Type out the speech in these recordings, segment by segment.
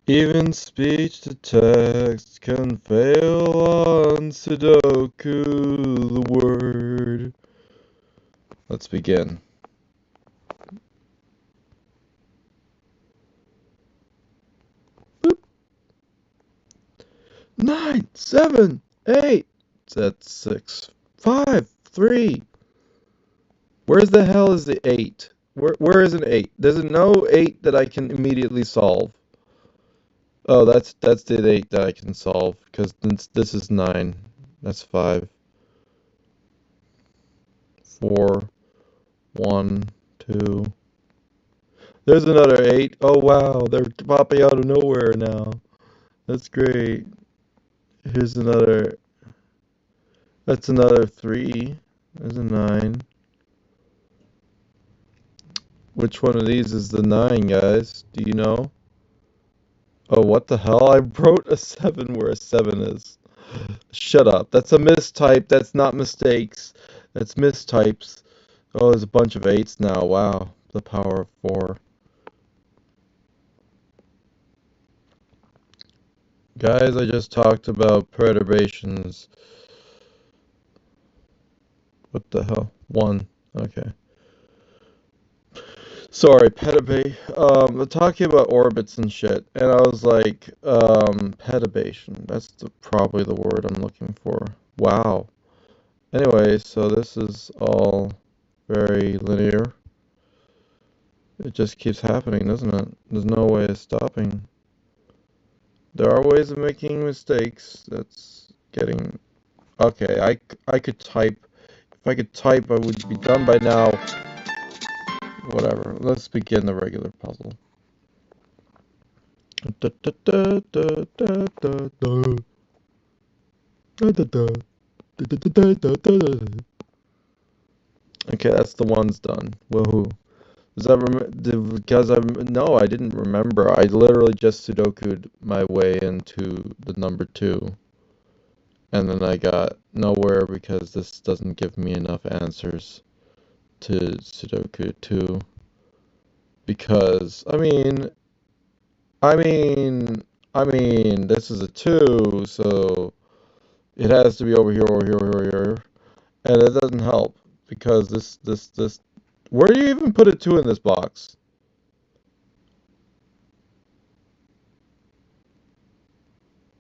Even speech to text can fail on Cedoku, the word. Let's begin. Boop. 9, 7, 8. That's 6, 5, 3. Where's the hell is the 8? Where is an 8? There's no 8 that I can immediately solve. Oh, that's the 8 that I can solve, because this is 9. That's 5, 4, 1, 2. There's another 8. Oh wow, they're popping out of nowhere now. That's great. Here's another. That's another 3. There's a 9. Which one of these is the 9, guys? Do you know? Oh, what the hell? I wrote a 7 where a 7 is. Shut up. That's a mistype. That's not mistakes. That's mistypes. Oh, there's a bunch of 8s now. Wow. The power of 4. Guys, I just talked about perturbations. What the hell? 1. Okay. Sorry, we're talking about orbits and shit, and I was like, perturbation. That's probably the word I'm looking for. Wow. Anyway, so this is all very linear. It just keeps happening, doesn't it? There's no way of stopping. There are ways of making mistakes. That's getting... Okay, I could type. If I could type, I would be done by now. Whatever. Let's begin the regular puzzle. Okay, that's the one's done. Woohoo. Does that because no, I didn't remember. I literally just Sudoku'd my way into the number 2. And then I got nowhere because this doesn't give me enough answers to Sudoku 2. Because, this is a 2, so it has to be over here, over here, over here. And it doesn't help because this. Where do you even put a 2 in this box?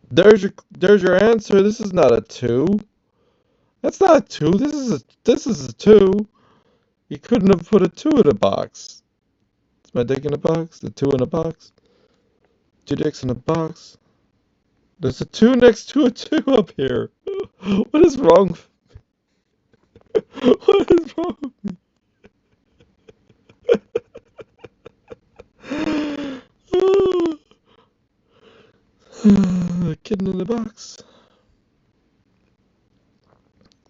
There's your answer. This is not a 2. That's not a 2. This is a 2. You couldn't have put a 2 in a box. Is my dick in a box? The 2 in a box? 2 dicks in a box? There's a 2 next to a 2 up here. What is wrong? What is wrong with me? Kitten in a box.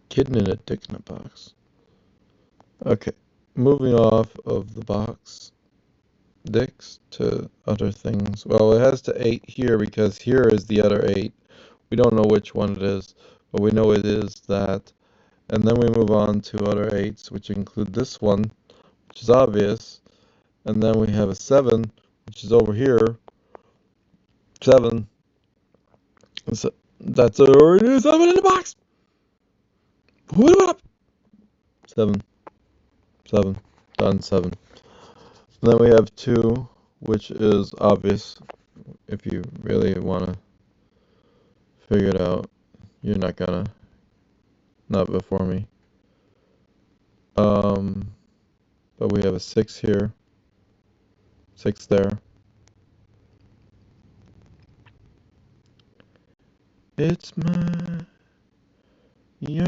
Kitten in a dick in a box. Okay, moving off of the box. Dicks to other things. Well, it has to 8 here because here is the other 8. We don't know which one it is, but we know it is that. And then we move on to other 8s, which include this one, which is obvious. And then we have a 7, which is over here. 7. So that's already 7 in the box. What up? 7. 7. Done 7. And then we have 2, which is obvious. If you really want to figure it out, you're not gonna. Not before me. But we have a 6 here. 6 there. It's my... Yay.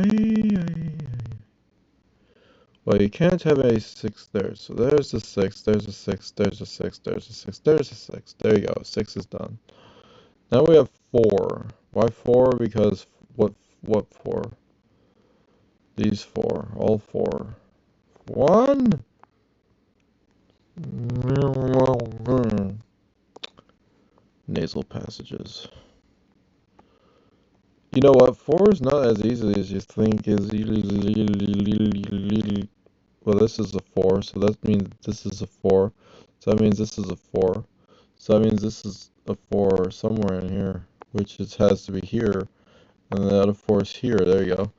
Well, you can't have a 6 there. So there's a 6, there's a 6, there's a 6, there's a 6, there's a 6. There you go. 6 is done. Now we have 4. Why 4? Because what 4? These 4. All 4. 1? Nasal passages. You know what? 4 is not as easy as you think. Well, this is a 4, so that means this is a 4. So that means this is a 4. So that means this is a 4 somewhere in here, which has to be here, and the other 4 is here. There you go.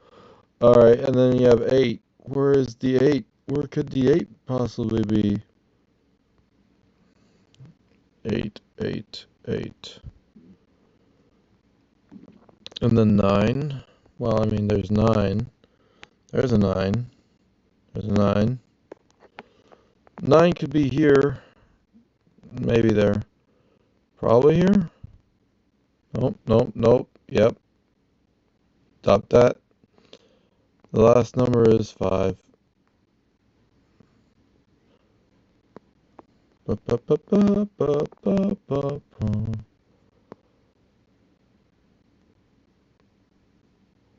Alright, and then you have 8. Where is the 8? Where could the 8 possibly be? 8, 8, 8. And then 9. Well, I mean, there's 9. There's a 9. There's a 9. 9 could be here. Maybe there. Probably here? Nope, nope, nope. Yep. Stop that. The last number is 5. Ba, ba, ba, ba, ba, ba, ba, ba.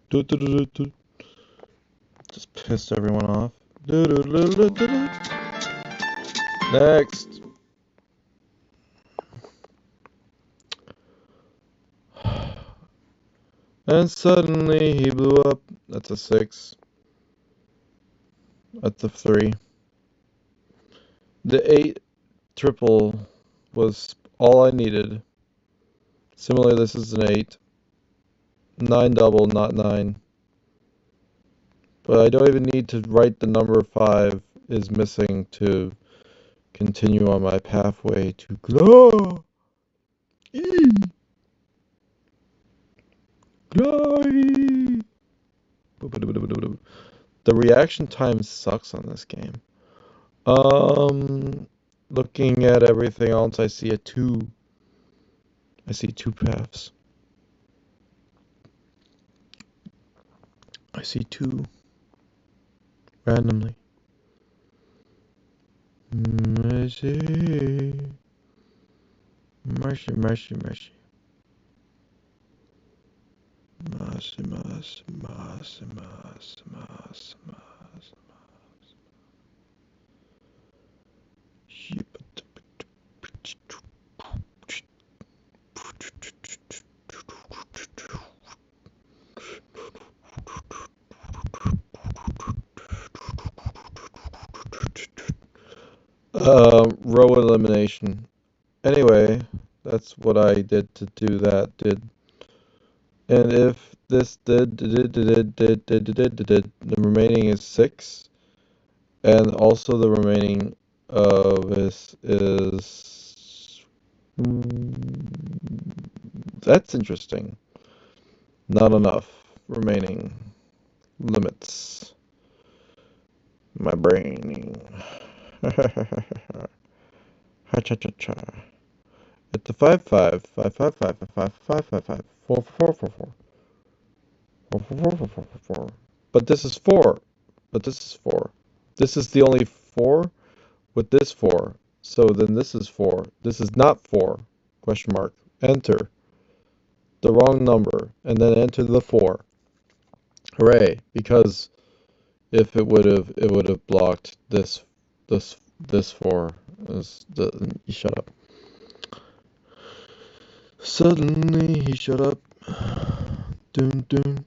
Do, do, do, do, do. Just pissed everyone off. Do, do, do, do, do, do. Next. And suddenly he blew up. That's a 6. That's a 3. The 8 triple was all I needed. Similarly, this is an 8. 9 double, not 9. But I don't even need to write the number 5 is missing to continue on my pathway to glory. Glory. The reaction time sucks on this game. Looking at everything else, I see a 2. I see 2 paths. I see 2 randomly. Mercy. Mercy, mercy, mercy. Mercy, mercy, mercy, mercy, mercy, mercy. Row elimination. Anyway, that's what I did to do that. And if this the remaining is 6, and also the remaining of this is that's interesting. Not enough remaining limits. My brain. Ha cha cha cha. It's a 5 5 5 5 5 5 5 5 5 4 4 4 4 4 4 4 4 4. But this is 4. But this is 4. This is the only 4 with this 4. So then this is 4. This is not 4. Question mark. Enter the wrong number and then enter the 4. Hooray! Because if it would have blocked this 4. You shut up. Suddenly he shut up. Doom doom.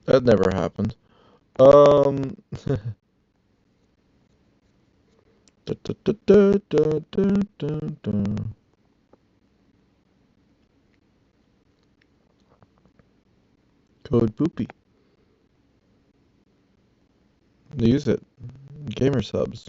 That never happened. Code Poopy. Use it. Gamer subs.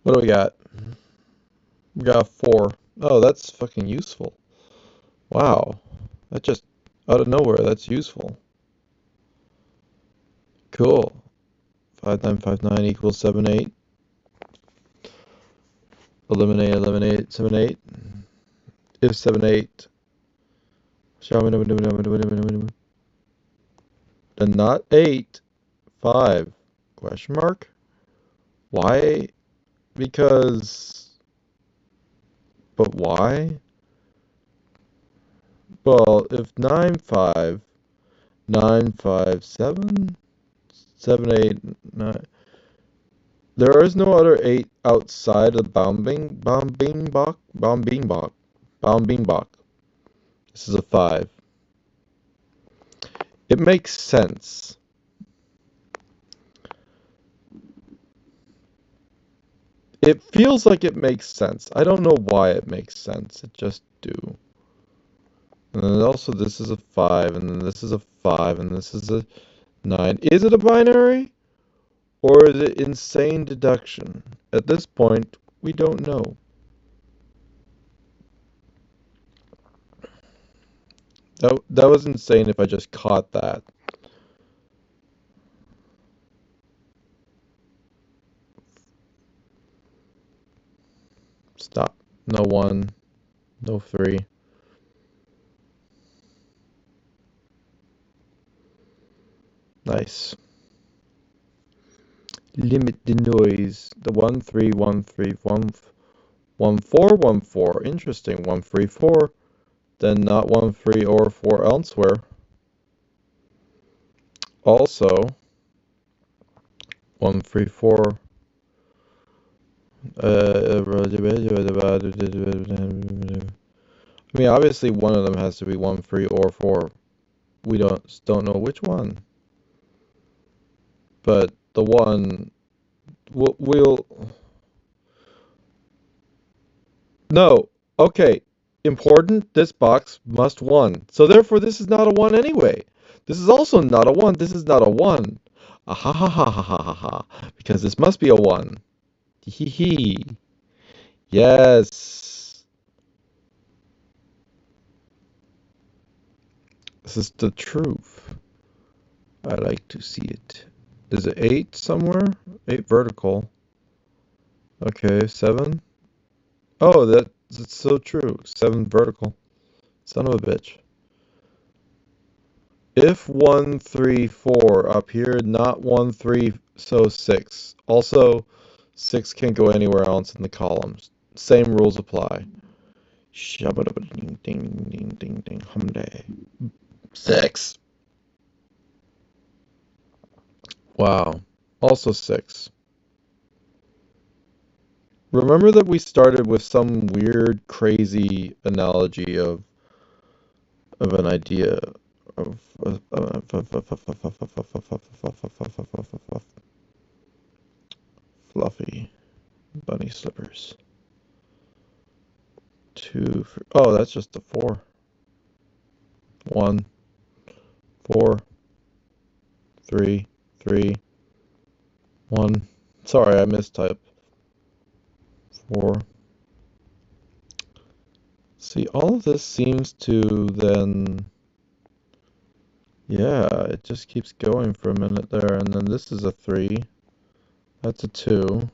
What do we got? We got 4. Oh, that's fucking useful. Wow. That just out of nowhere, that's useful. Cool. 5959 equals 78. Eliminate, eliminate, 78. If 78. Then not 8. 5. Question mark? Why? Because. But why? Well, if 9 5, 9 5 7, 7 8 9. There is no other 8 outside of Bombing Bok. This is a 5. It makes sense. It feels like it makes sense. I don't know why it makes sense. It just do. And then also this is a 5, and then this is a 5, and this is a 9. Is it a binary? Or is it insane deduction? At this point, we don't know. That was insane if I just caught that. Stop. No 1. No 3. Nice. Limit the noise. The 1 3 1 3 1 1 4 1 4. Interesting. 1 3 4. Then not 1 3 or 4 elsewhere. Also 1 3 4. I mean, obviously one of them has to be 1 3 or 4. We don't know which one. But the one we'll no. Okay. Important. This box must 1. So therefore, this is not a 1 anyway. This is also not a 1. This is not a 1. Ah ha ha ha ha ha ha ha. Because this must be a 1. Hee hee. Yes. This is the truth. I like to see it. Is it 8 somewhere? 8 vertical. Okay, 7. Oh, that's so true. 7 vertical. Son of a bitch. If 1 3 4 up here, not 1 3, so 6. Also, 6 can't go anywhere else in the columns. Same rules apply. Shabba-dabba-ding, ding, ding, ding, ding, humday. 6. Wow. Also 6. Remember that we started with some weird, crazy analogy of an idea of fluffy bunny slippers. 2. Oh, that's just a 4. 1, 4, 3, 3, 1. Sorry, I mistyped. 4. See, all of this seems to then, yeah, it just keeps going for a minute there, and then this is a 3. That's a 2.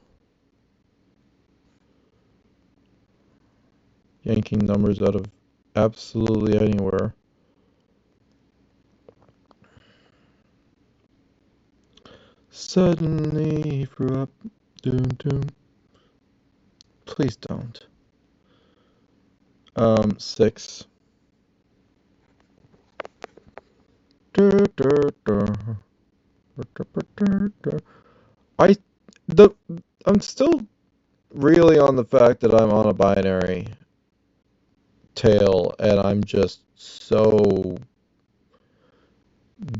Yanking numbers out of absolutely anywhere. Suddenly he threw up. Doom, doom. Please don't. 6. I the I'm still really on the fact that I'm on a binary tail and I'm just so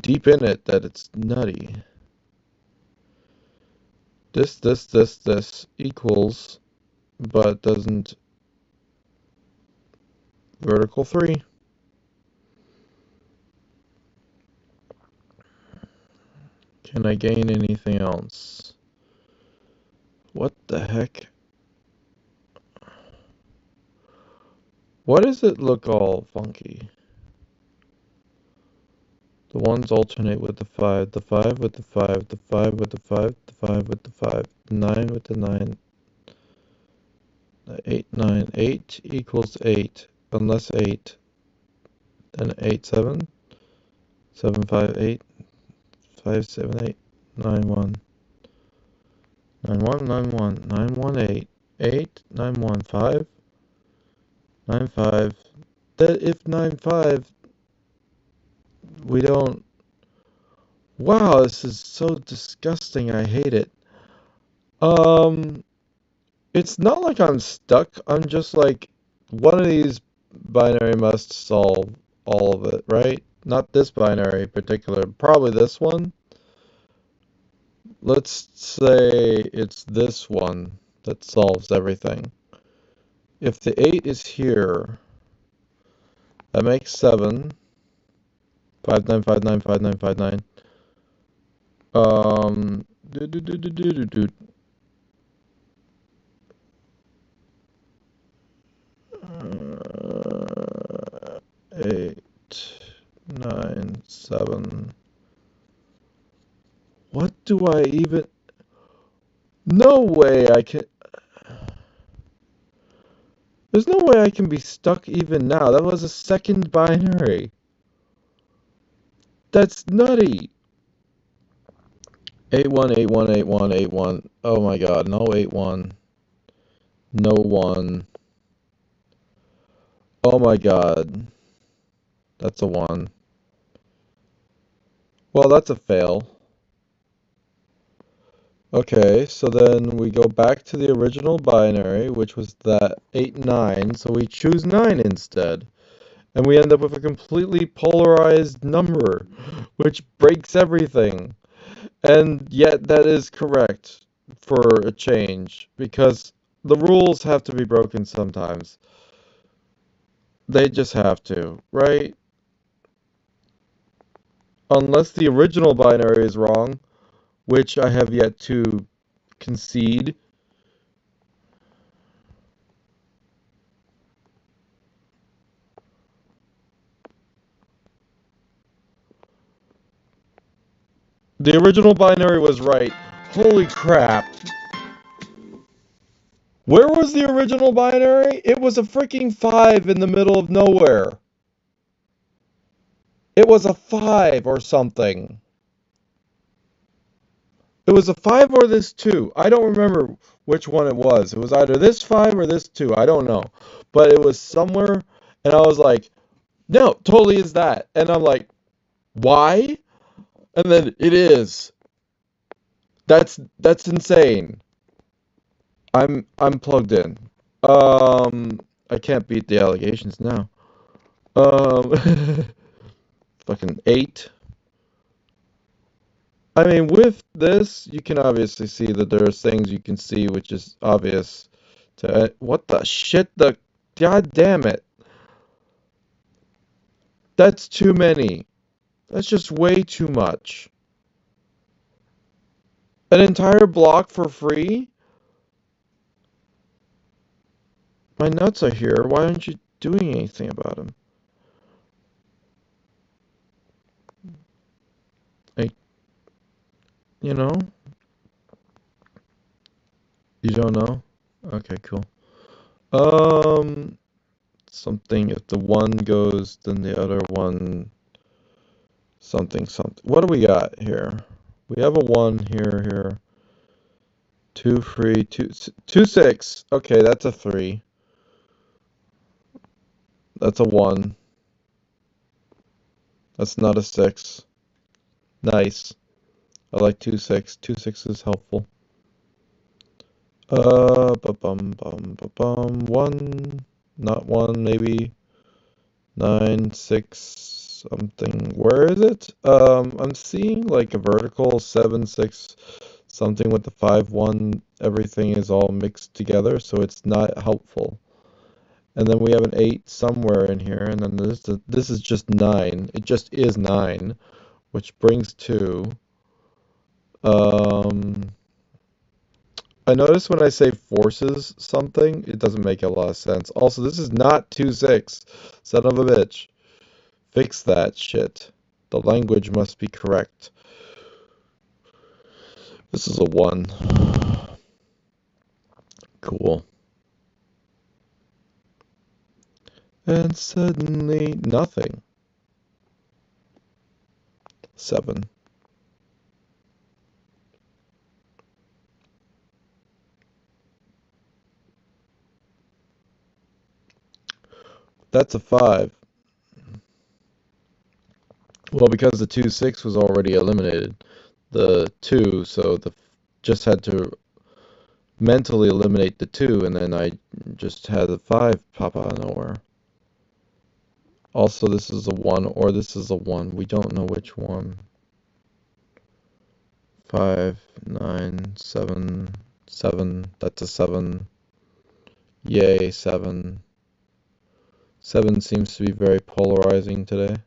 deep in it that it's nutty. This equals, but doesn't vertical 3. Can I gain anything else? What the heck? Why does it look all funky? The 1s alternate with the 5, the 5 with the 5, the 5 with the 5, the 5 with the 5, the 9 with the 9, the 8, 9, 8 equals 8, unless 8, then 8, 7, 7, 5, 8, 5, 7, 8, 9, 1, 9, 1, 9, 1, 9, 1, 8, 8, 9, 1, 5, 9, 5, that if 9, 5, we don't, wow, this is so disgusting, I hate it. Um, it's not like I'm stuck. I'm just like, one of these binary must solve all of it, right? Not this binary in particular, probably this one. Let's say it's this one that solves everything. If the 8 is here, that makes 7. 59595959. Do, do, do, do, do, do, do. 8, 9, 7. What do I even... No way I can... There's no way I can be stuck even now. That was a second binary. That's nutty. 81, 81, 81, 81. Oh my god, no 81. No 1. Oh my god. That's a 1. Well, that's a fail. Okay, so then we go back to the original binary, which was that 8, 9, so we choose 9 instead. And we end up with a completely polarized number, which breaks everything. And yet that is correct for a change, because the rules have to be broken sometimes. They just have to, right? Unless the original binary is wrong, which I have yet to concede. The original binary was right. Holy crap. Where was the original binary? It was a freaking 5 in the middle of nowhere. It was a 5 or something. It was a 5 or this 2. I don't remember which one it was. It was either this 5 or this 2. I don't know. But it was somewhere, and I was like, no, totally is that. And I'm like, why? And then it is. That's insane. I'm plugged in. I can't beat the allegations now. Um, fucking 8. I mean, with this, you can obviously see that there's things you can see which is obvious to... What the shit? God damn it. That's too many. That's just way too much. An entire block for free? My nuts are here. Why aren't you doing anything about them? I, you know? You don't know? Okay, cool. Something, if the one goes, then the other one, something. What do we got here? We have a 1 here. 2 free, 2, 6. Okay, that's a 3. That's a 1. That's not a 6. Nice. I like 2, 6. 2, 6 is helpful. Ba-bum, bum, ba-bum. 1. Not 1, maybe. 9, 6, something. Where is it? I'm seeing like a vertical 7, 6, something with the 5, 1. Everything is all mixed together, so it's not helpful. And then we have an 8 somewhere in here, and then this is just 9. It just is 9, which brings 2. Um, I notice when I say forces something, it doesn't make a lot of sense. Also, this is not 2, 6. Son of a bitch. Fix that shit. The language must be correct. This is a 1. Cool. And suddenly, nothing. 7. That's a 5. Well, because the 2, 6 was already eliminated. The 2, so the just had to mentally eliminate the 2, and then I just had the 5 pop out of nowhere. Also, this is a 1, or this is a 1. We don't know which one. 5, 9, 7, 7. That's a 7. Yay, 7. 7 seems to be very polarizing today.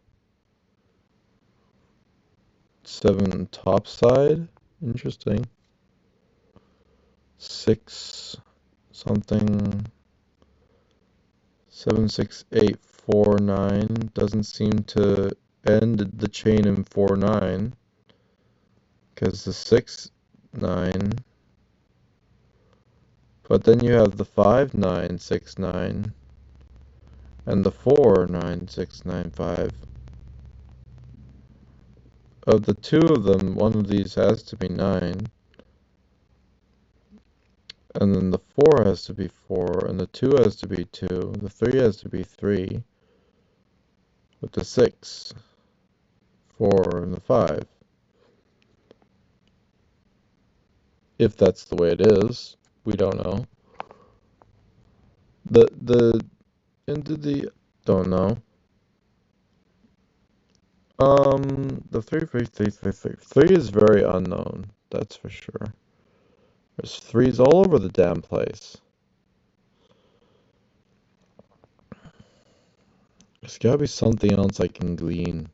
7 top side. Interesting. 6 something. 7, 6, 8, 4, 9 doesn't seem to end the chain in 4, 9, because the 6, 9, but then you have the 5, 9, 6, 9, and the 4, 9, 6, 9, 5. Of the 2 of them, one of these has to be 9, and then the 4 has to be 4, and the 2 has to be 2, the 3 has to be 3, with the 6, 4, and the 5. If that's the way it is, we don't know. Into the don't know. The 3 is very unknown. That's for sure. There's 3s all over the damn place. There's gotta be something else I can glean.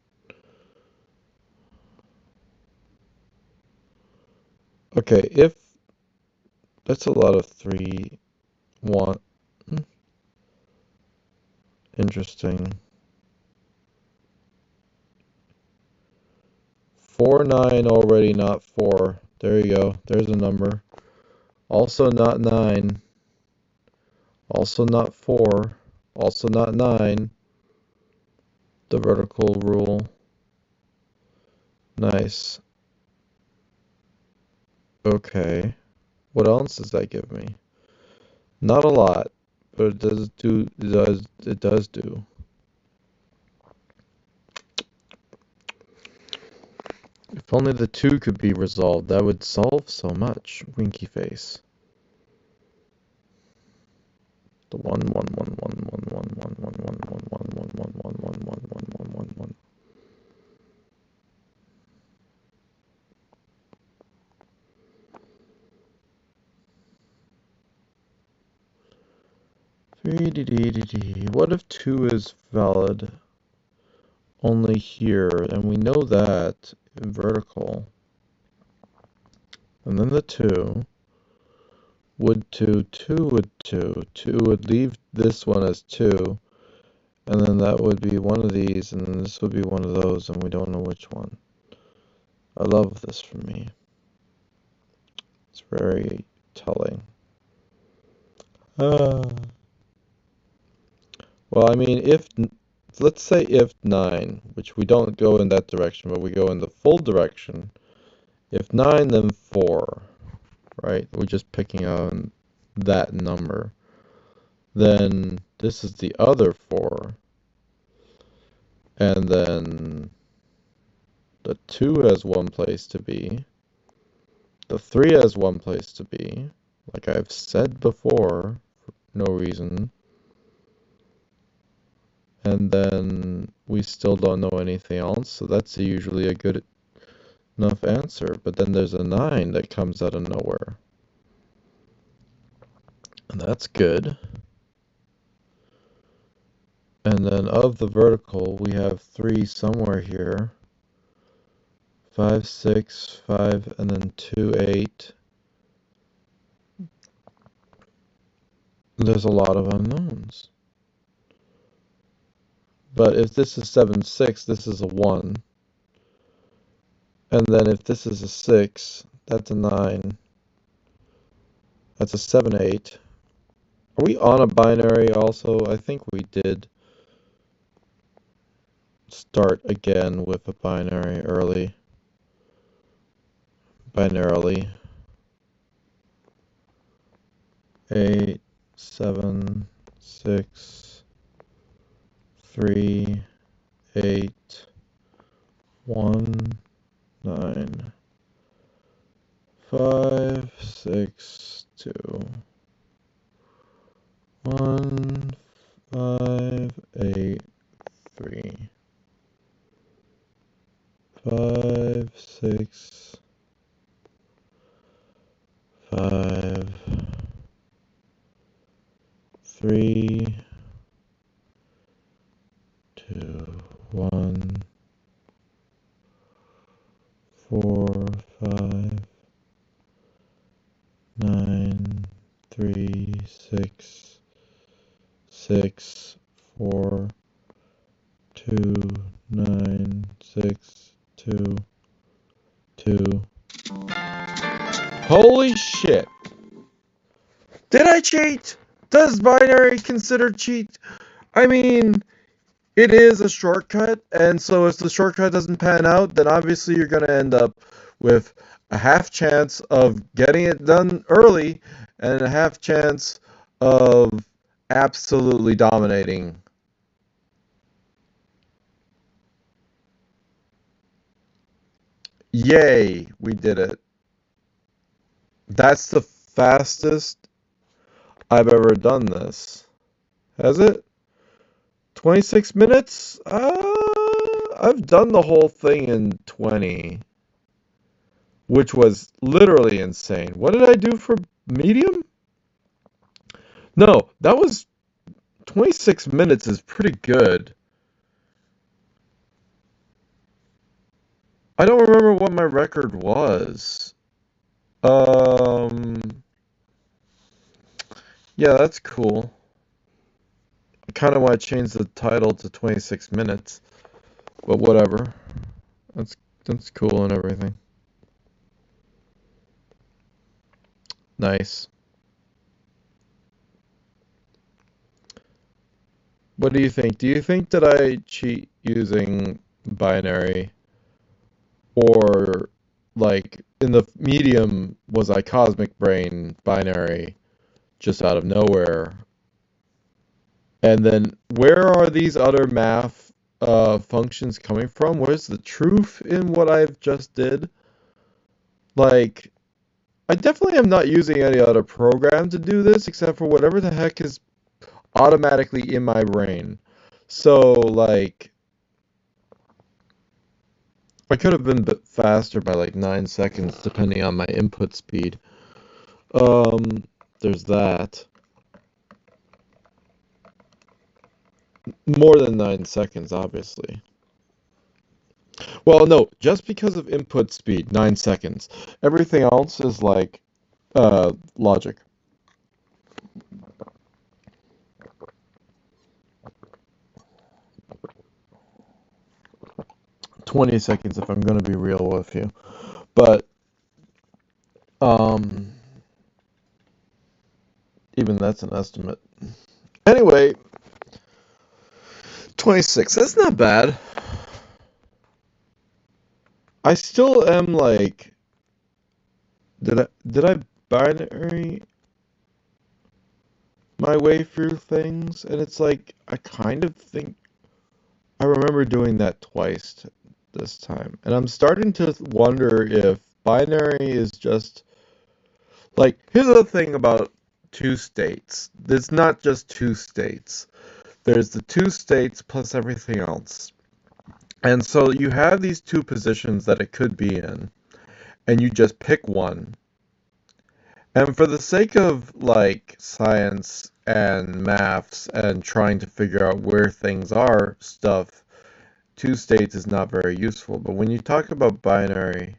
Okay, if that's a lot of 3, 1. Interesting. 4, 9 already, not 4. There you go. There's a number. Also not 9. Also not 4. Also not 9. The vertical rule. Nice. Okay. What else does that give me? Not a lot, but it does do. If only the 2 could be resolved, that would solve so much. Winky face. The 1, 1, 1, 1, 1, 1, 1, 1, 1, 1, 1, 1, 1, 1, 1, 1, 1, 1, 1. 3 What if 2 is valid only here, and we know that in vertical, and then the 2 would 2, 2 would 2, 2 would leave this one as 2, and then that would be one of these, and then this would be one of those, and we don't know which one. I love this for me. It's very telling. Well, I mean, let's say if 9, which we don't go in that direction, but we go in the full direction. If 9, then 4, right? We're just picking on that number. Then this is the other 4. And then the 2 has one place to be. The 3 has one place to be. Like I've said before, for no reason. And then we still don't know anything else, so that's usually a good enough answer. But then there's a 9 that comes out of nowhere. And that's good. And then of the vertical, we have 3 somewhere here. 5, 6, 5, and then 2, 8. There's a lot of unknowns. But if this is 7, 6, this is a 1. And then if this is a 6, that's a 9. That's a 7, 8. Are we on a binary also? I think we did start again with a binary early. Binarily. 8, 7, 6, 3, 8, 1, 9, 5, 6, 2, 1, 5, 8, 3, 5, 6, 5, 3, 2, 1, 4, 5, 9, 3, 6, 6, 4, 2, 9, 6, 2, 2. Holy shit! Did I cheat? Does binary consider cheat? I mean, it is a shortcut, and so if the shortcut doesn't pan out, then obviously you're going to end up with a half chance of getting it done early and a half chance of absolutely dominating. Yay, we did it. That's the fastest I've ever done this. Has it? 26 minutes? I've done the whole thing in 20, which was literally insane. What did I do for medium? No, that was 26 minutes is pretty good. I don't remember what my record was. Um, yeah, that's cool. I kind of want to change the title to 26 minutes, but whatever. That's cool and everything. Nice. What do you think? Do you think that I cheat using binary? Or like in the medium, was I cosmic brain binary just out of nowhere? And then where are these other math functions coming from? Where's the truth in what I've just did? Like, I definitely am not using any other program to do this except for whatever the heck is automatically in my brain. So, like, I could have been a bit faster by like 9 seconds depending on my input speed. Um, there's that. More than 9 seconds, obviously. Well, no, just because of input speed, 9 seconds. Everything else is like logic. 20 seconds if I'm going to be real with you. But um, even that's an estimate. Anyway, 26. That's not bad. I still am like, did I binary my way through things? And it's like I kind of think I remember doing that twice this time. And I'm starting to wonder if binary is just like, here's the thing about two states. There's not just two states. There's the two states plus everything else. And so you have these two positions that it could be in, and you just pick one. And for the sake of like science and maths and trying to figure out where things are stuff, two states is not very useful. But when you talk about binary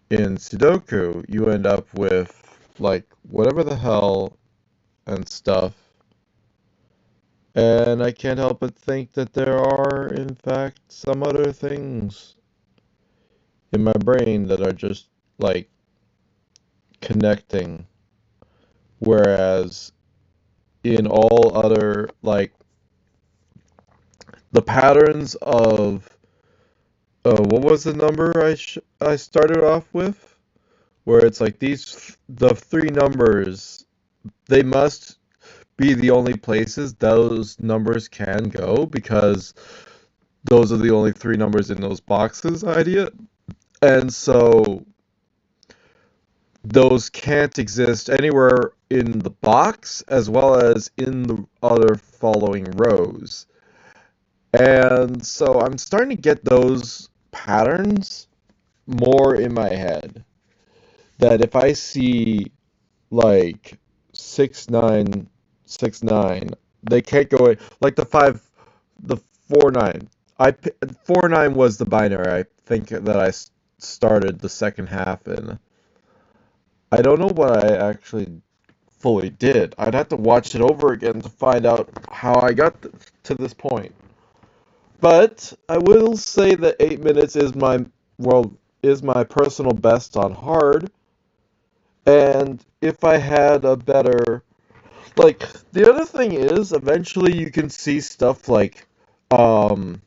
in Cedoku, you end up with like whatever the hell and stuff. And I can't help but think that there are, in fact, some other things in my brain that are just like connecting. Whereas in all other, like, the patterns of, what was the number I started off with? Where it's like the three numbers, they must be the only places those numbers can go because those are the only three numbers in those boxes idea. And so those can't exist anywhere in the box as well as in the other following rows. And so I'm starting to get those patterns more in my head. That if I see like 6969, they can't go like the 49. 49 was the binary I think that I started the second half in. I don't know what I actually fully did. I'd have to watch it over again to find out how I got to this point. But I will say that 8 minutes is my personal best on hard. And if I had a better like the other thing is eventually you can see stuff like um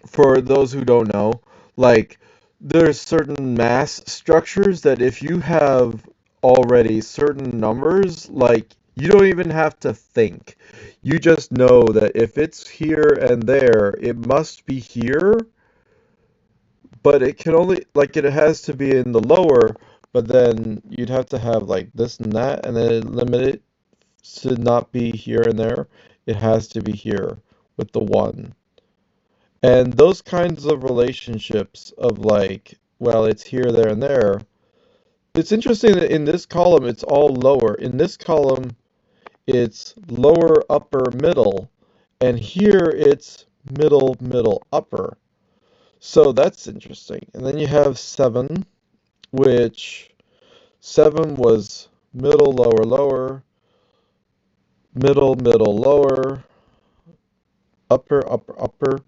for those who don't know, like there's certain mass structures that if you have already certain numbers, like you don't even have to think. You just know that if it's here and there, it must be here, but it can only like it has to be in the lower, but then you'd have to have like this and that, and then limit it to not be here and there. It has to be here with the one. And those kinds of relationships of like, well, it's here, there, and there. It's interesting that in this column, it's all lower. In this column, it's lower, upper, middle. And here, it's middle, middle, upper. So that's interesting. And then you have 7, which 7 was middle, lower, lower, middle, middle, lower, upper, upper, upper.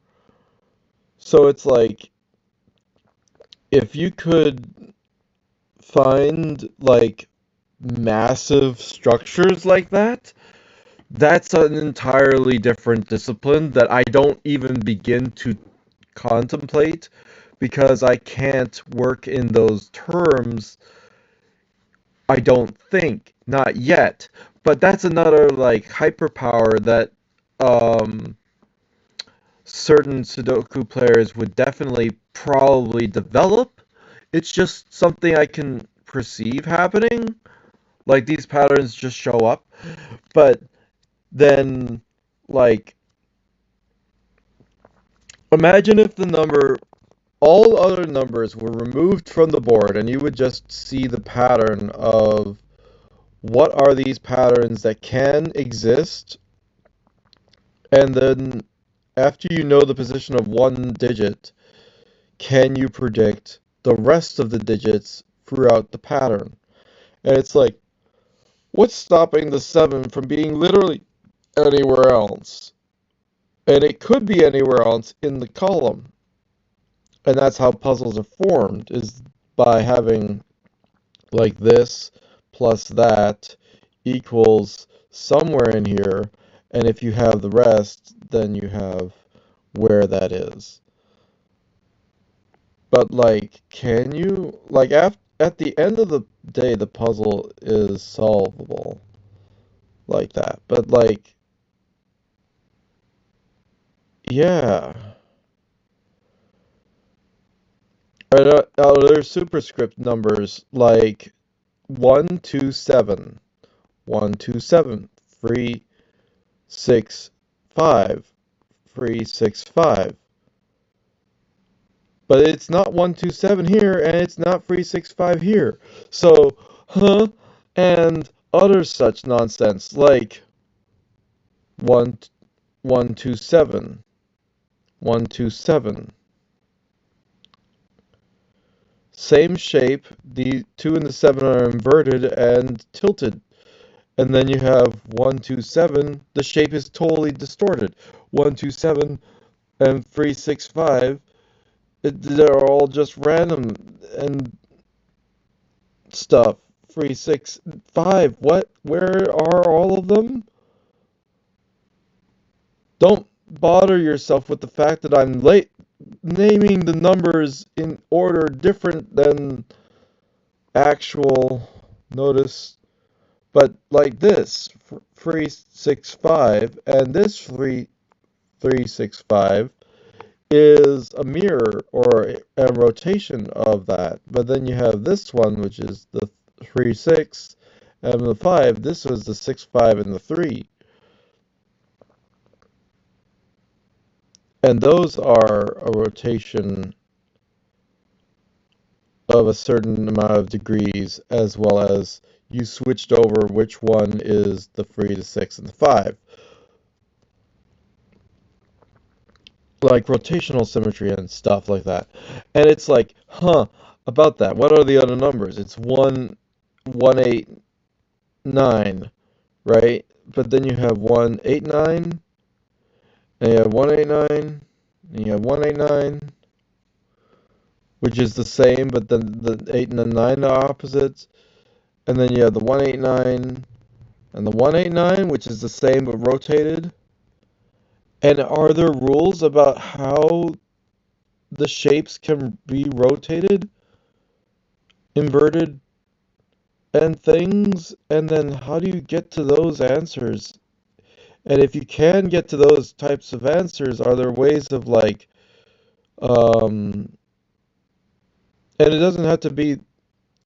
So it's like, if you could find like massive structures like that, that's an entirely different discipline that I don't even begin to contemplate because I can't work in those terms. I don't think, not yet. But that's another like hyperpower that um, certain Sudoku players would definitely probably develop. It's just something I can perceive happening. Like these patterns just show up. But then, like, imagine if the number, all other numbers were removed from the board and you would just see the pattern of what are these patterns that can exist. And then after you know the position of one digit, can you predict the rest of the digits throughout the pattern? And it's like, what's stopping the 7 from being literally anywhere else? And it could be anywhere else in the column. And that's how puzzles are formed, is by having like this plus that equals somewhere in here. And if you have the rest, then you have where that is. But like, can you, like, at the end of the day, the puzzle is solvable like that. But like, yeah. Other superscript numbers like 127, 127, 365, 365. But it's not 127 here, and it's not 365 here. So, huh? And other such nonsense like 1, 127, 127. Same shape, the 2 and the 7 are inverted and tilted. And then you have 127, the shape is totally distorted. 127 and 365, they're all just random and stuff. 365, what? Where are all of them? Don't bother yourself with the fact that I'm late naming the numbers in order different than actual notice. But like this, 365 and this 365 is a mirror or a rotation of that. But then you have this one, which is the 3, 6, and the 5. This was the 6, 5, and the 3. And those are a rotation of a certain amount of degrees, as well as you switched over which one is the 3, the 6, and the 5. Like rotational symmetry and stuff like that. And it's like, about that. What are the other numbers? It's 189, right? But then you have 189, and you have 189, and you have 189, which is the same, but then the 8 and the 9 are opposites. And then you have the 189 and the 189, which is the same but rotated. And are there rules about how the shapes can be rotated, inverted, and things? And then how do you get to those answers? And if you can get to those types of answers, are there ways of like, um, and it doesn't have to be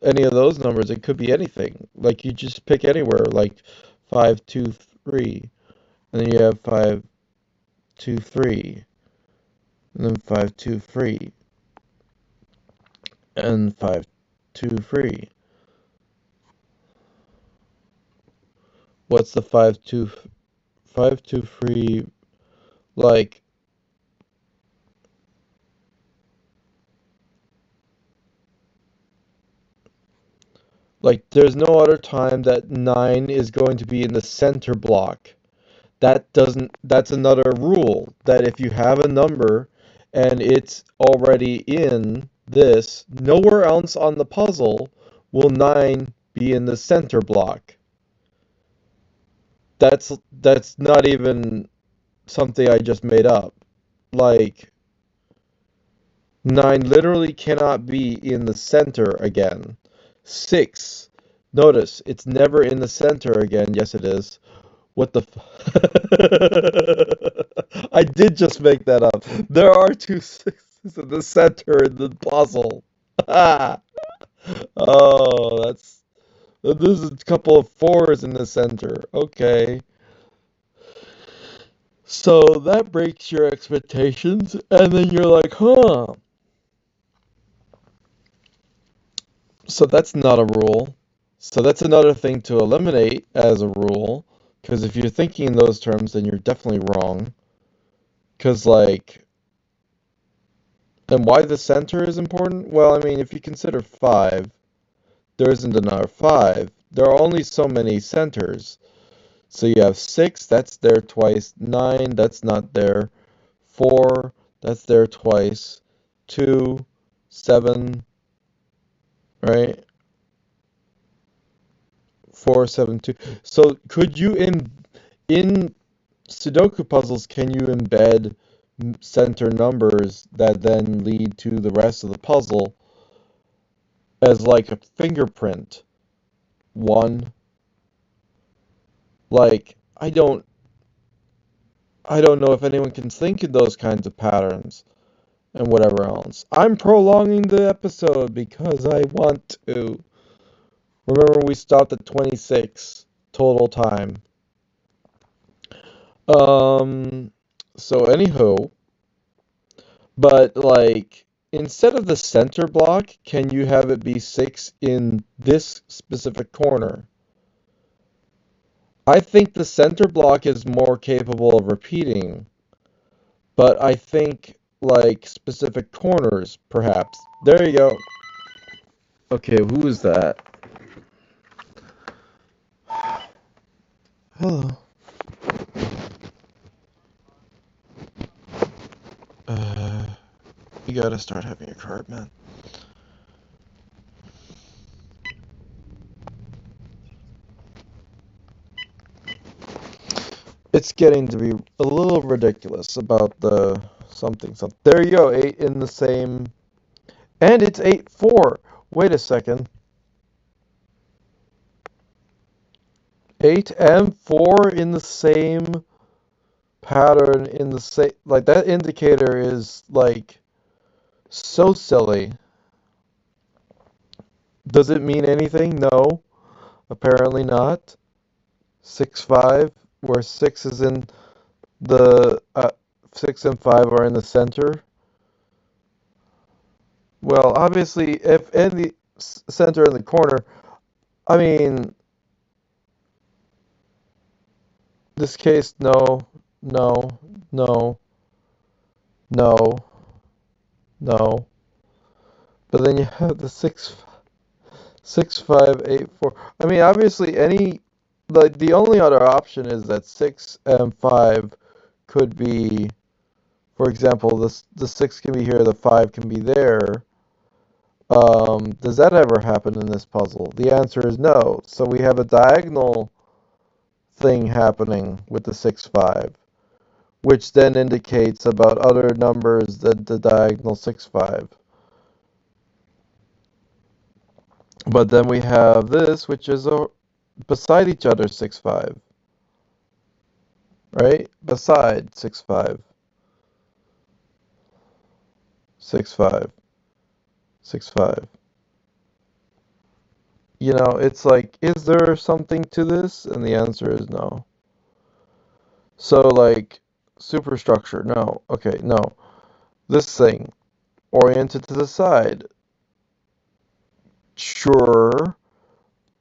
any of those numbers, it could be anything. Like you just pick anywhere, like 5, 2, 3, and then you have 5, 2, 3, and then 5, 2, 3, and 5, 2, 3. What's the 5, 2, 5, 2, 3, like, there's no other time that 9 is going to be in the center block. That's another rule, that if you have a number and it's already in this, nowhere else on the puzzle will 9 be in the center block. That's not even something I just made up. Like, 9 literally cannot be in the center again. 6, notice, it's never in the center again. Yes, it is. What the I did just make that up. There are 2 sixes in the center in the puzzle. Oh, there's a couple of 4s in the center. Okay. So that breaks your expectations, and then you're like, huh. So that's not a rule. So that's another thing to eliminate as a rule, because if you're thinking in those terms, then you're definitely wrong. Because, like, and why the center is important? Well, I mean, if you consider 5, there isn't another 5. There are only so many centers. So you have 6, that's there twice. 9, that's not there. 4, that's there twice. 2, 7, right? 4, 7, 2. So could you in Sudoku puzzles, can you embed center numbers that then lead to the rest of the puzzle as like a fingerprint? 1, like I don't know if anyone can think of those kinds of patterns and whatever else. I'm prolonging the episode because I want to. Remember, we stopped at 26 total time. Um, so anywho, but like instead of the center block, can you have it be 6 in this specific corner? I think the center block is more capable of repeating, but I think like specific corners, perhaps. There you go. Okay, who is that? Hello. Uh, you gotta start having a card, man. It's getting to be a little ridiculous about the something. There you go, 8 in the same, and it's 8, 4. Wait a second. 8 and 4 in the same pattern in the same, like that indicator is like so silly. Does it mean anything? No, apparently not. 6, 5, where 6 is in the 6 and 5 are in the center. Well, obviously, if in the center in the corner, I mean, this case, no, no, no, no, no. But then you have the 6, 5, 8, 4. I mean, obviously, like the only other option is that 6 and 5 could be, for example, the 6 can be here, the 5 can be there. Does that ever happen in this puzzle? The answer is no. So we have a diagonal thing happening with the 6, 5, which then indicates about other numbers than the diagonal 6, 5. But then we have this, which is beside each other 6, 5, right? Beside 6, 5, 6, 5, 6, 5. It's like, is there something to this? And the answer is no. So, like, superstructure, no. Okay, no. This thing, oriented to the side. Sure.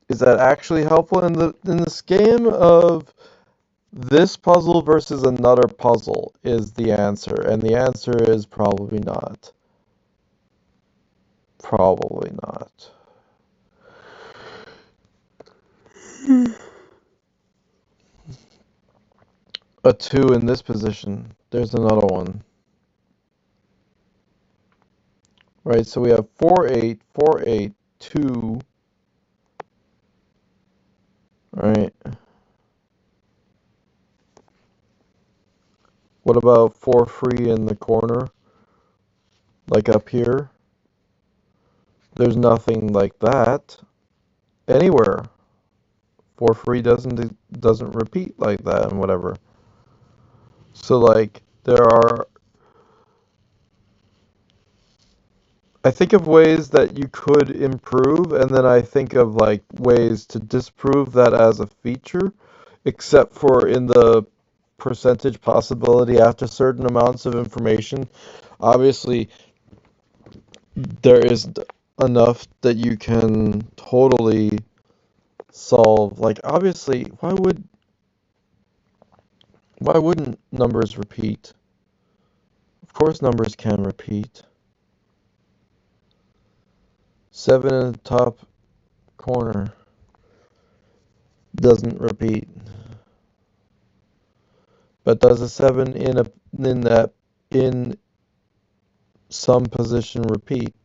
Is that actually helpful in this game of this puzzle versus another puzzle is the answer, and the answer is probably not. Probably not. A 2 in this position. There's another one. Right, so we have 4, 8, 4, 8, 2. Right. What about 4, 3 in the corner? Like up here? There's nothing like that anywhere. 4, 3 doesn't repeat like that and whatever. So like I think of ways that you could improve, and then I think of like ways to disprove that as a feature, except for in the percentage possibility after certain amounts of information. Obviously, there is enough that you can totally solve. Like obviously, why wouldn't numbers repeat? Of course numbers can repeat. 7 in the top corner doesn't repeat. But does a 7 in some position repeat?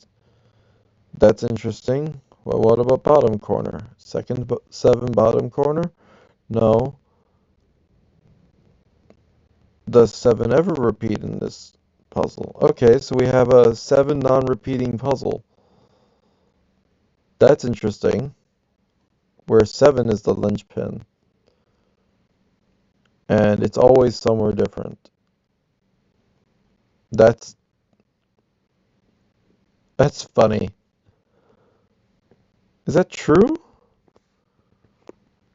That's interesting. Well, what about bottom corner? Second 7 bottom corner? No. Does 7 ever repeat in this puzzle? Okay, so we have a 7 non-repeating puzzle. That's interesting. Where 7 is the linchpin. And it's always somewhere different. That's funny. Is that true?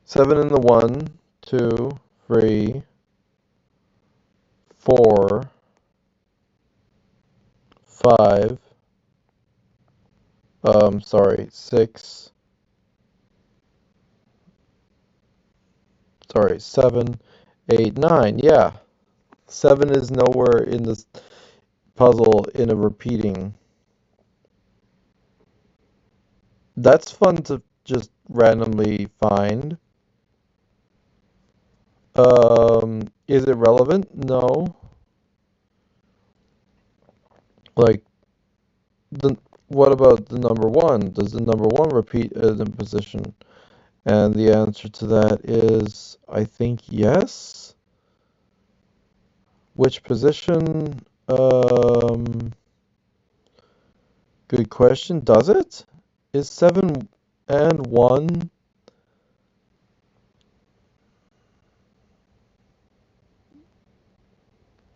7 in the 1, 2, 3, 4, 5, sorry, 6, sorry, 7, 8, 9. Yeah, 7 is nowhere in this puzzle in a repeating. That's fun to just randomly find. Is it relevant? No. Like, what about the number 1? Does the number 1 repeat in a position? And the answer to that is, I think, yes. Which position? Good question. Does it? Is 7 and 1?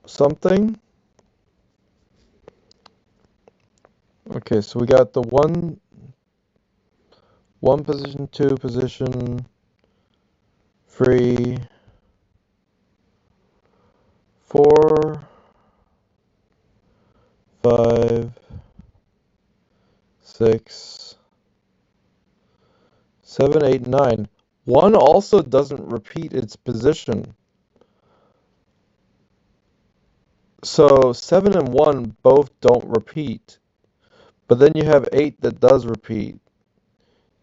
something. Okay, so we got the one position, two position, free, 4, 5, 6, 7, 8, 9. 1 also doesn't repeat its position. So 7 and 1 both don't repeat. But then you have 8 that does repeat.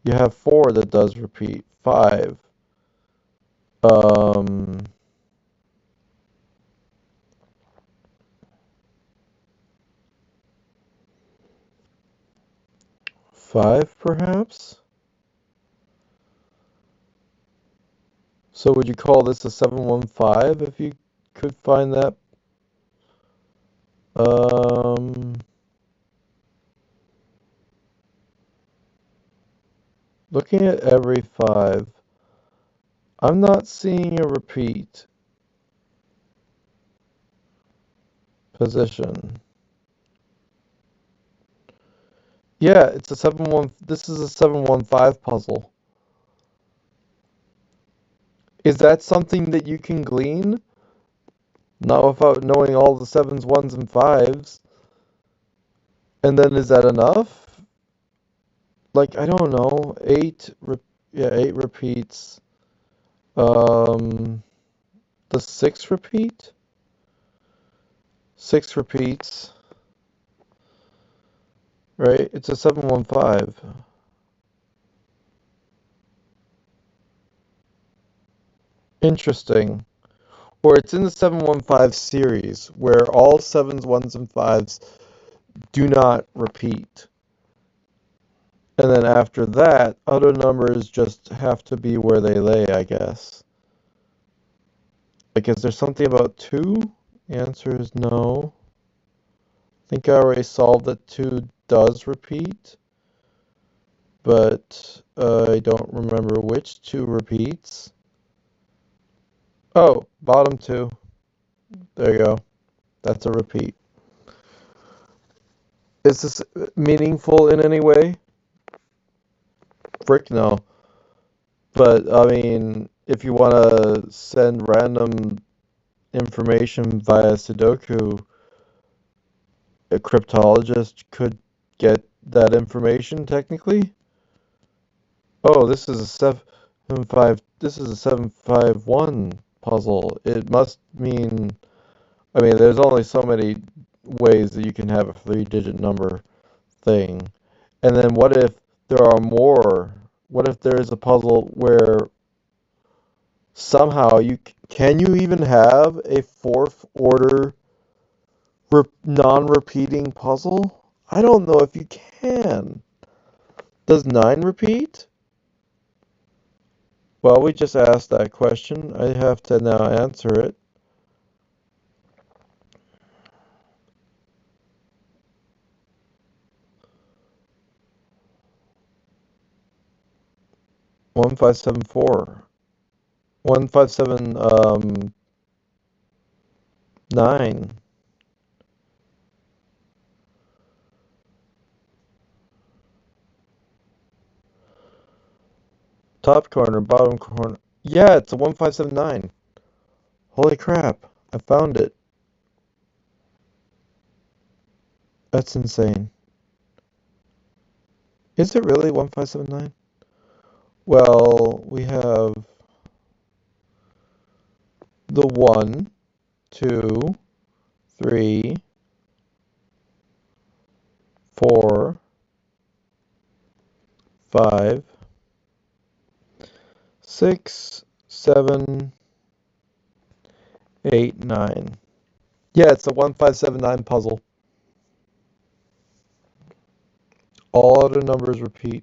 You have 4 that does repeat. 5. Um, 5 perhaps? So would you call this a 715 if you could find that? Um, Looking at every 5, I'm not seeing a repeat position. Yeah, it's a 7-1. This is a 715 puzzle. Is that something that you can glean? Not without knowing all the 7s, 1s, and 5s. And then is that enough? Like, I don't know. 8 repeats. Um, the 6 repeat? 6 repeats. Right? It's a 715. Interesting. Or it's in the 715 series where all 7s, 1s, and 5s do not repeat. And then after that, other numbers just have to be where they lay, I guess. Like, is there something about 2? The answer is no. I think I already solved that 2 does repeat, but I don't remember which 2 repeats. Oh, bottom 2. There you go. That's a repeat. Is this meaningful in any way? Frick no. But, I mean, if you want to send random information via Cedoku, a cryptologist could get that information technically. Oh, this is a 751 puzzle. It must mean, I mean, there's only so many ways that you can have a 3-digit number thing. And then what if there are more? What if there is a puzzle where somehow can you even have a fourth order non-repeating puzzle? I don't know if you can. Does 9 repeat? Well, we just asked that question. I have to now answer it. One five seven four. 1579. Top corner, bottom corner. Yeah, it's a 1579. Holy crap. I found it. That's insane. Is it really 1579? Well, we have the 1, 2, 3, 4, 5, 6, 7, 8, 9. Yeah, it's a 1579 puzzle. All other numbers repeat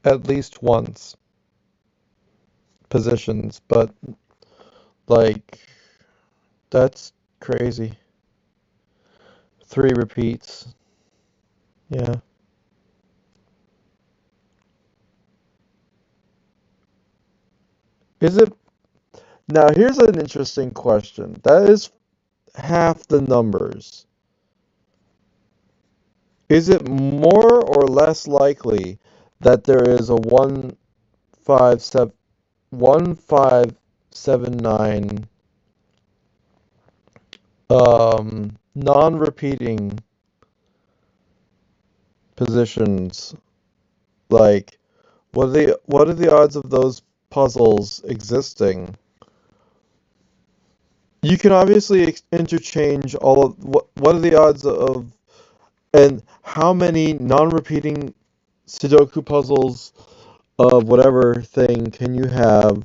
at least once. Positions, but like that's crazy. 3 repeats. Yeah. Is it Now, here's an interesting question. That is half the numbers. Is it more or less likely that there is a 1579 non-repeating positions? Like, what are the odds of those puzzles existing? You can obviously interchange all of what are the odds of and how many non-repeating Sudoku puzzles of whatever thing can you have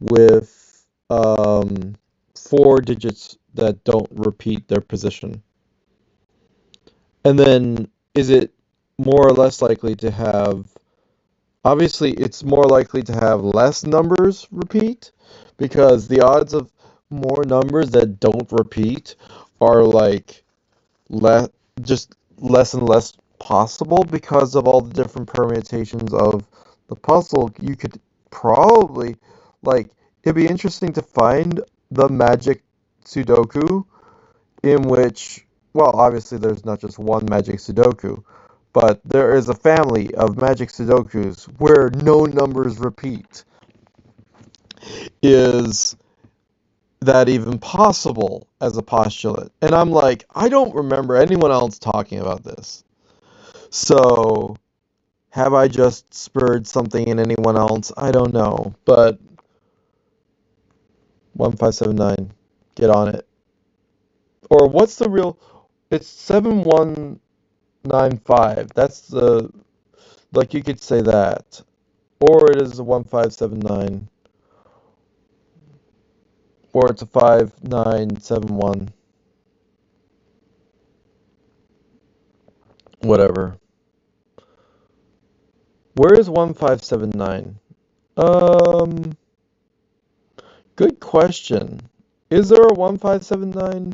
with four digits that don't repeat their position? And then is it more or less likely to have, obviously it's more likely to have less numbers repeat because the odds of more numbers that don't repeat are like less, just less and less possible because of all the different permutations of the puzzle. You could probably, like, it'd be interesting to find the magic Sudoku in which, well, obviously there's not just one magic Sudoku, but there is a family of magic Sudokus where no numbers repeat. Is that even possible as a postulate? And I'm like, I don't remember anyone else talking about this. So, have I just spurred something in anyone else? I don't know. But 1579, get on it. Or what's the real? It's 7195. That's the, like, you could say that. Or it is a 1579. Or it's a 5971. Whatever. Where is 1579? Um, Good question. Is there a 1579?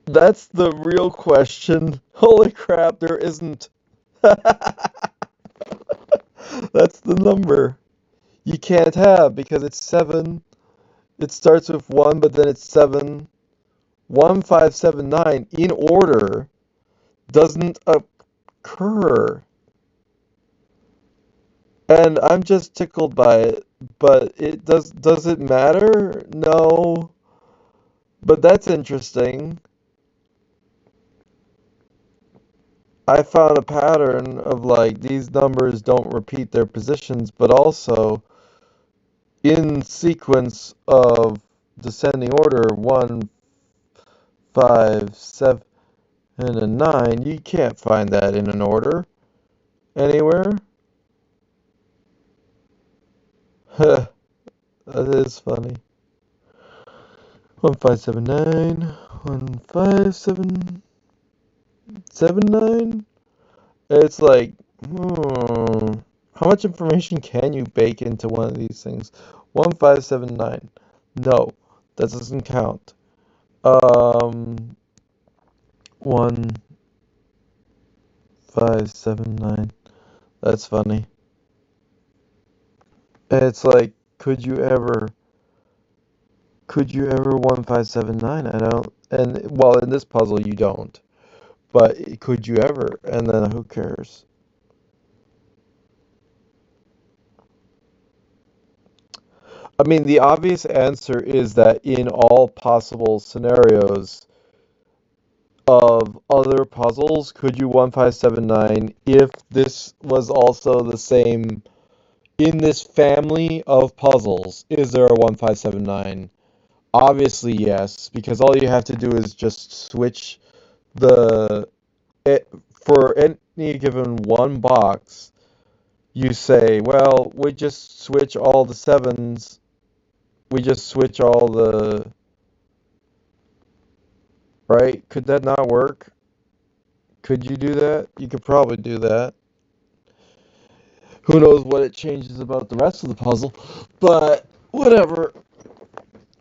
That's the real question. Holy crap, there isn't. That's the number you can't have because it's 7. It starts with 1, but then it's 7. 1579 in order doesn't occur. And I'm just tickled by it. But does it matter? No. But that's interesting. I found a pattern of like these numbers don't repeat their positions, but also in sequence of descending order 1, 5, 7, and 9. You can't find that in an order anywhere. That is funny. 1579, 1577, 9. It's like, how much information can you bake into one of these things? 1579. No, that doesn't count. 1579. That's funny. It's like, could you ever 1579? I don't, and well, in this puzzle you don't, but could you ever? And then who cares? I mean, the obvious answer is that in all possible scenarios of other puzzles, could you 1579 if this was also the same in this family of puzzles? Is there a 1579? Obviously, yes, because all you have to do is just switch the for any given one box. You say, well, we just switch all the sevens. We just switch all the, right? Could that not work? Could you do that? You could probably do that. Who knows what it changes about the rest of the puzzle, but whatever.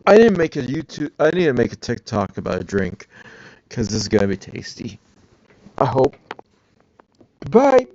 I need to make a TikTok about a drink because this is gonna be tasty. I hope. Goodbye.